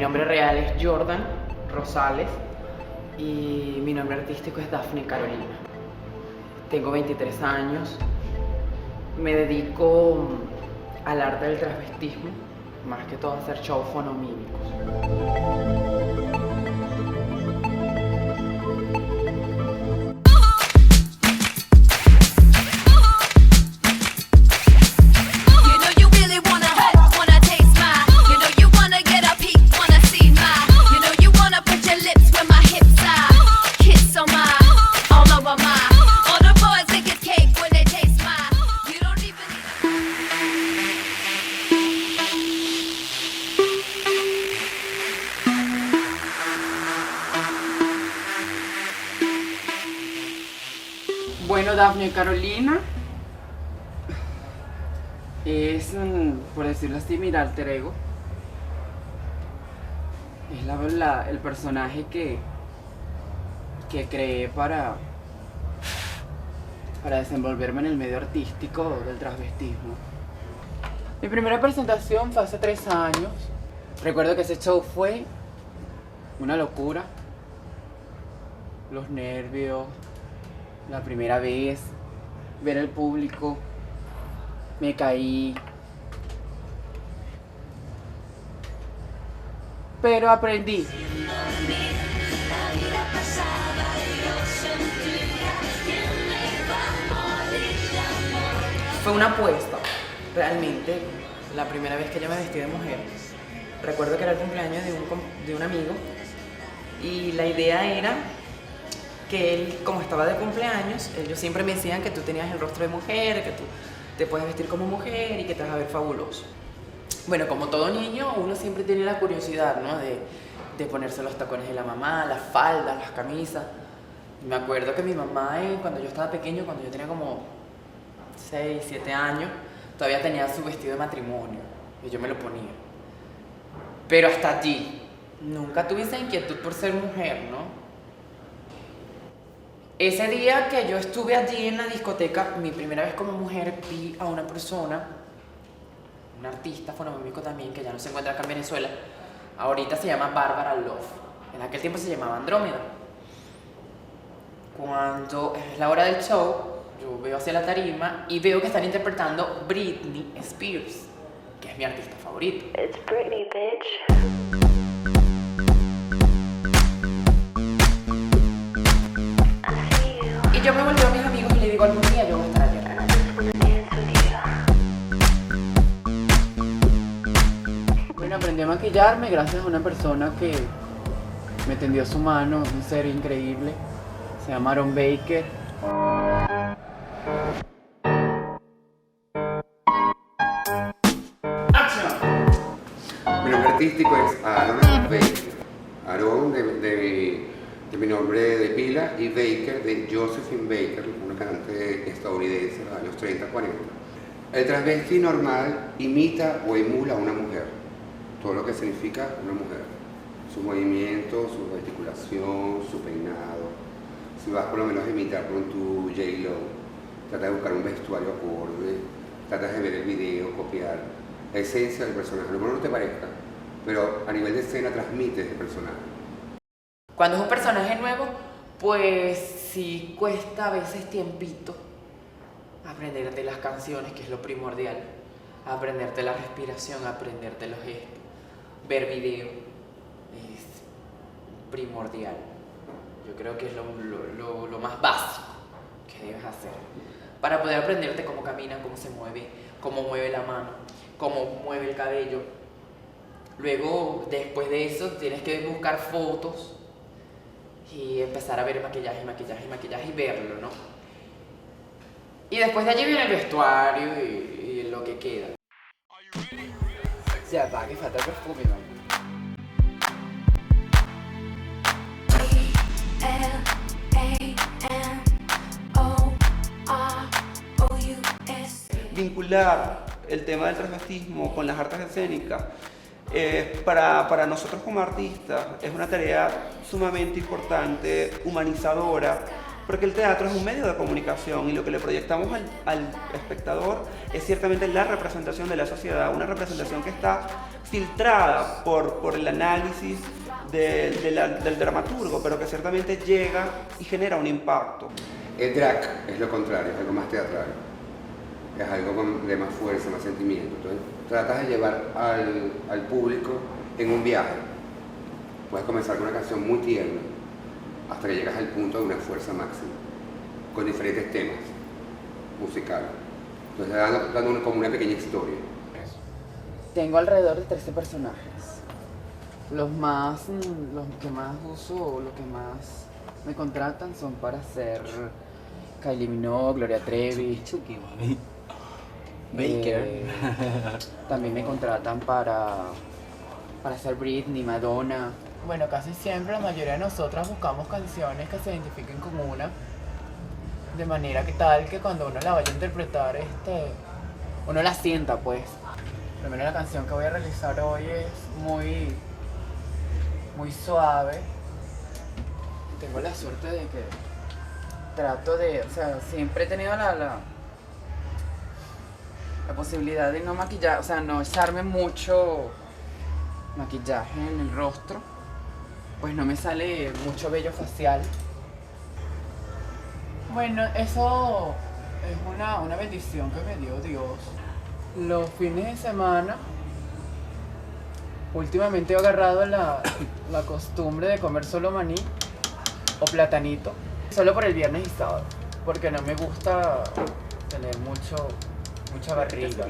nombre real es Jordan Rosales y mi nombre artístico es Daphne Carolina. Tengo 23 años, me dedico al arte del transvestismo, más que todo a hacer shows fonomímicos. Bueno, Daphne Carolina es, por decirlo así, mi alter ego. Es el personaje que creé para desenvolverme en el medio artístico del transvestismo. Mi primera presentación fue hace 3 años. Recuerdo que ese show fue una locura. Los nervios, la primera vez, ver el público, me caí. Pero aprendí. Fue una apuesta, realmente, la primera vez que yo me vestí de mujer. Recuerdo que era el cumpleaños de un amigo y la idea era que él, como estaba de cumpleaños, ellos siempre me decían que tú tenías el rostro de mujer, que tú te puedes vestir como mujer y que te vas a ver fabuloso. Bueno, como todo niño, uno siempre tiene la curiosidad, ¿no? De ponerse los tacones de la mamá, las faldas, las camisas. Me acuerdo que mi mamá, cuando yo estaba pequeño, cuando yo tenía como 6, 7 años, todavía tenía su vestido de matrimonio y yo me lo ponía. Pero hasta allí, nunca tuve esa inquietud por ser mujer, ¿no? Ese día que yo estuve allí en la discoteca, mi primera vez como mujer, vi a una persona, un artista fonomímico también, que ya no se encuentra acá en Venezuela. Ahorita se llama Bárbara Love. En aquel tiempo se llamaba Andrómeda. Cuando es la hora del show, yo veo hacia la tarima y veo que están interpretando Britney Spears, que es mi artista favorito. It's Britney, bitch. Y yo me volteo a mis amigos y le digo, algún día yo voy a estar allá. Bueno, aprendí a maquillarme gracias a una persona que me tendió su mano, un ser increíble. Se llama Aaron Baker. Mi nombre artístico es Aaron Baker. Aaron de mi nombre de pila y Baker de Josephine Baker, una cantante estadounidense de los años 30-40. El transvesti normal imita o emula a una mujer, todo lo que significa una mujer. Su movimiento, su gesticulación, su peinado. Si vas por lo menos a imitar con tu J-Lo, trata de buscar un vestuario acorde, tratas de ver el video, copiar la esencia del personaje. A lo mejor no te parezca, pero a nivel de escena transmite ese personaje. Cuando es un personaje nuevo, pues sí cuesta a veces tiempito aprenderte las canciones, que es lo primordial, aprenderte la respiración, aprenderte los gestos, ver video es primordial. Yo creo que es lo más básico que debes hacer para poder aprenderte cómo camina, cómo se mueve, cómo mueve la mano, cómo mueve el cabello. Luego, después de eso, tienes que buscar fotos y empezar a ver maquillaje y verlo, ¿no? Y después de allí viene el vestuario y lo que queda. Ya va, que falta el perfume, ¿no? Vincular el tema del transvestismo con las artes escénicas para nosotros como artistas es una tarea sumamente importante, humanizadora, Porque el teatro es un medio de comunicación y lo que le proyectamos al espectador es ciertamente la representación de la sociedad, una representación que está filtrada por el análisis del dramaturgo, pero que ciertamente llega y genera un impacto. El drag es lo contrario, es algo más teatral, es algo de más fuerza, más sentimiento. Entonces tratas de llevar al público en un viaje. Puedes comenzar con una canción muy tierna hasta que llegas al punto de una fuerza máxima, con diferentes temas musicales. Entonces dando como una pequeña historia. Tengo alrededor de 13 personajes. Los que más uso, los que más me contratan son para hacer Kylie Minogue, Gloria Trevi. Chucky, mami. Baker. También me contratan para hacer Britney, Madonna. Bueno, casi siempre la mayoría de nosotras buscamos canciones que se identifiquen con una, de manera que tal que cuando uno la vaya a interpretar, uno la sienta, pues. Primero, la canción que voy a realizar hoy es muy suave. Tengo la suerte de que siempre he tenido la posibilidad de no maquillar, o sea, no echarme mucho maquillaje en el rostro, pues no me sale mucho vello facial. Bueno, eso es una bendición que me dio Dios. Los fines de semana, últimamente he agarrado la costumbre de comer solo maní o platanito, solo por el viernes y sábado, porque no me gusta tener mucha barriga.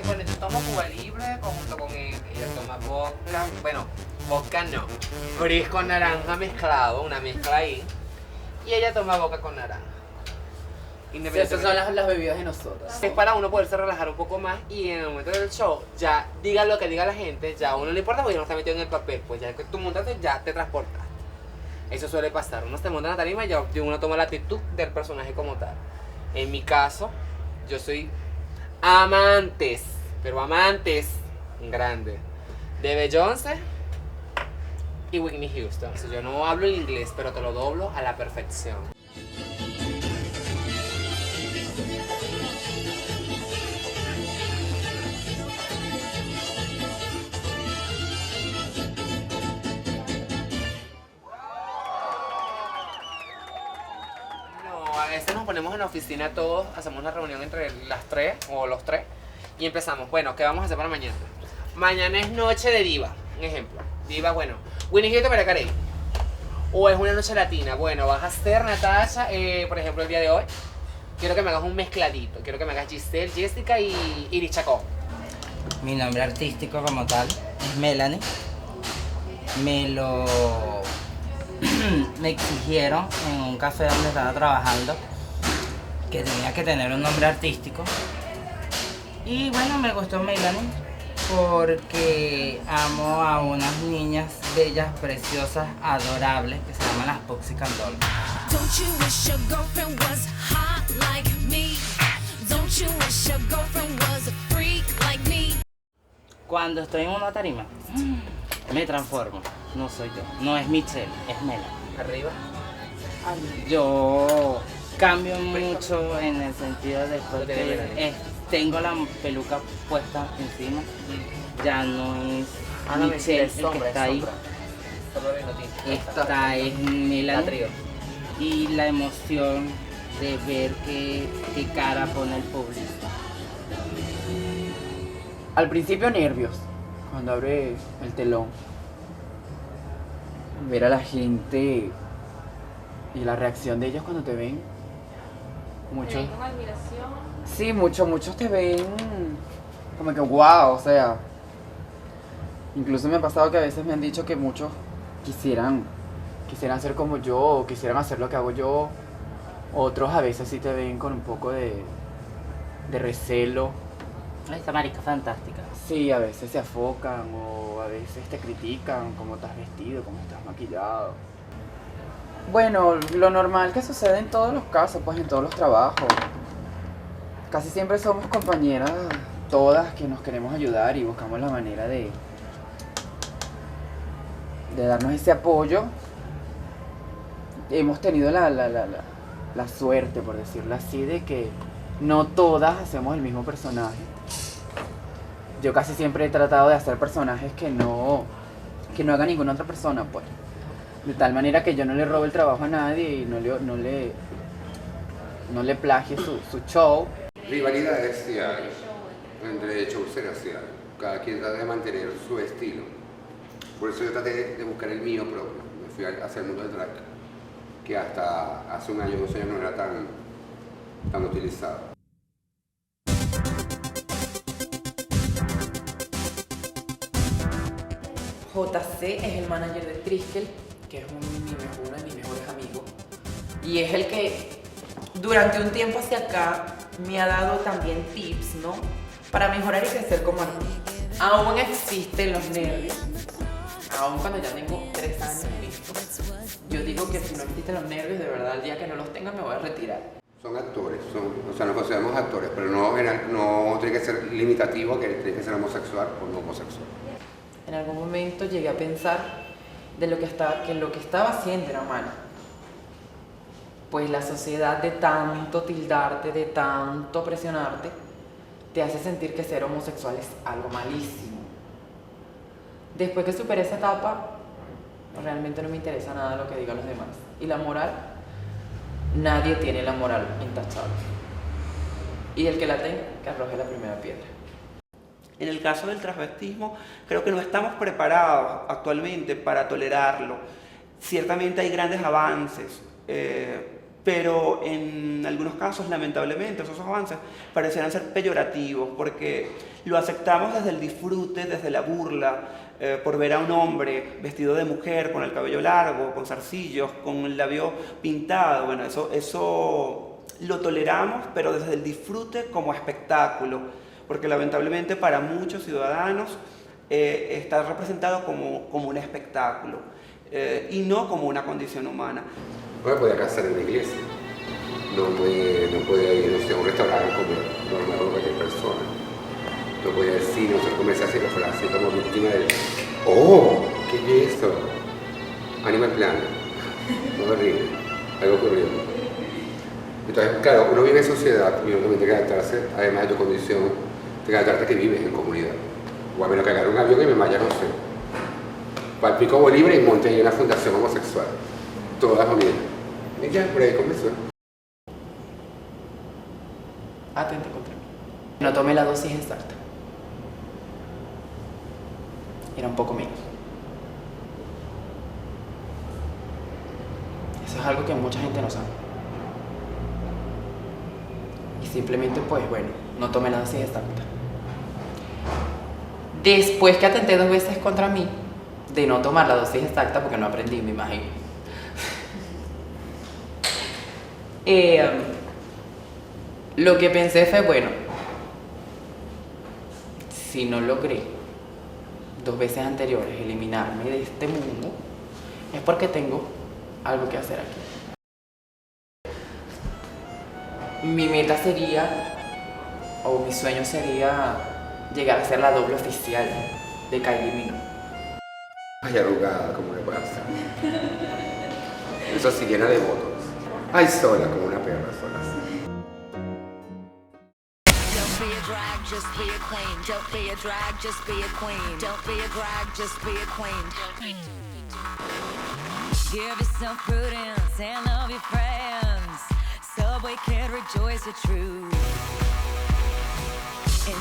Bueno, yo tomo Cuba Libre junto con él. Ella toma vodka, bueno, vodka no, frizz con naranja mezclado, una mezcla ahí. Y ella toma vodka con naranja. Esas son las bebidas de nosotras. Es para uno poderse relajar un poco más y en el momento del show, ya diga lo que diga la gente, ya a uno no le importa porque ya no está metido en el papel, pues ya que tú montaste, ya te transportas. Eso suele pasar, uno se monta en la tarima y ya uno toma la actitud del personaje como tal. En mi caso, yo soy amantes, pero amantes grandes, de Beyoncé y Whitney Houston. O sea, yo no hablo el inglés, pero te lo doblo a la perfección. A veces nos ponemos en la oficina todos, hacemos una reunión entre las tres o los tres y empezamos, bueno, ¿qué vamos a hacer para mañana? Mañana es noche de diva, un ejemplo. Diva, bueno, Whitney Houston para Carey. O es una noche latina, bueno, vas a hacer Natasha, por ejemplo, el día de hoy. Quiero que me hagas un mezcladito, quiero que me hagas Giselle, Jessica y Iris Chacón. Mi nombre artístico como tal es Melanie. Me exigieron en un café donde estaba trabajando que tenía que tener un nombre artístico. Y bueno, me gustó Melanie porque amo a unas niñas bellas, preciosas, adorables que se llaman las Popsicle Dolls. Don't you wish your girlfriend was hot like me? Don't you wish your girlfriend was a freak like me? Cuando estoy en una tarima, me transformo. No soy yo, no es Michelle, es Melanie. Arriba. Yo cambio mucho en el sentido de que tengo la peluca puesta encima. Ya no es Michelle el que está ahí. Esta es Melanie. Y la emoción de ver qué cara pone el público. Al principio nervios, cuando abre el telón. Ver a la gente y la reacción de ellos cuando te ven. Muchos. ¿Te ven con admiración? Sí, muchos te ven como que wow, o sea. Incluso me ha pasado que a veces me han dicho que muchos quisieran ser como yo, o quisieran hacer lo que hago yo. Otros a veces sí te ven con un poco de recelo. Esta marica fantástica. Sí, a veces se afocan o a veces te critican cómo estás vestido, cómo estás maquillado. Bueno, lo normal que sucede en todos los casos, pues en todos los trabajos. Casi siempre somos compañeras todas que nos queremos ayudar y buscamos la manera de darnos ese apoyo, hemos tenido la suerte, por decirlo así, de que no todas hacemos el mismo personaje. Yo casi siempre he tratado de hacer personajes que no haga ninguna otra persona, pues. De tal manera que yo no le robe el trabajo a nadie y no le plagie su show. Rivalidades sí hay, entre showceras sí hay. Cada quien trata de mantener su estilo. Por eso yo traté de buscar el mío propio. Me fui hacia el mundo del drag, que hasta hace un año, 2 años no era tan utilizado. JC es el manager de Triskel, que es uno de mis mejores amigos. Y es el que durante un tiempo hacia acá me ha dado también tips, ¿no? Para mejorar y crecer como artista. Aún existen los nervios. Aún cuando ya tengo 3 años listo. Yo digo que si no existen los nervios, de verdad, el día que no los tenga me voy a retirar. Son actores, o sea, nos consideramos actores, pero no tiene que ser limitativo que tiene que ser homosexual o no homosexual. En algún momento llegué a pensar que lo que estaba haciendo era malo. Pues la sociedad, de tanto tildarte, de tanto presionarte, te hace sentir que ser homosexual es algo malísimo. Después que superé esa etapa, realmente no me interesa nada lo que digan los demás. Y la moral, nadie tiene la moral intachable. Y el que la tenga, que arroje la primera piedra. En el caso del transvestismo, creo que no estamos preparados actualmente para tolerarlo. Ciertamente hay grandes avances, pero en algunos casos, lamentablemente, esos avances parecieran ser peyorativos, porque lo aceptamos desde el disfrute, desde la burla, por ver a un hombre vestido de mujer, con el cabello largo, con zarcillos, con el labio pintado. Bueno, eso lo toleramos, pero desde el disfrute como espectáculo, porque lamentablemente para muchos ciudadanos está representado como un espectáculo y no como una condición humana. No me podía casar en la iglesia, no podía ir, no sé, a un restaurante a comer, normal como cualquier persona. No podía ir al cine, o sea, comerse así, que fuera así como víctima de... ¡Oh! ¿Qué es esto? Animal Planet. No horrible. Algo ocurrió. Entonces, claro, uno vive en sociedad y uno también tiene que adaptarse, además de tu condición, tiene que adaptarte que vives en comunidad. O a menos que agarre un avión y me vaya, no sé, para el Pico Bolívar y monte ahí una fundación homosexual. Todas unidas. Y ya, por ahí comenzó. Atente contra mí. No tomé la dosis exacta. Era un poco menos. Eso es algo que mucha gente no sabe. Y simplemente, pues bueno, no tomé la dosis exacta. Después que atenté 2 veces contra mí, de no tomar la dosis exacta, porque no aprendí, me imagino. Lo que pensé fue, bueno, si no logré 2 veces anteriores eliminarme de este mundo, es porque tengo algo que hacer aquí. Mi meta sería, o mi sueño sería, llegar a ser la doble oficial de Kylie Minogue. Ay, arrugada, como le pasa. Eso sí, llena de votos. Ay, sola, como una perra, sola así. Don't be a drag, just be a queen. Don't be a drag, just be a queen. Don't be a drag, just be a queen. Give yourself prudence and love your friends. Subway can rejoice the truth. And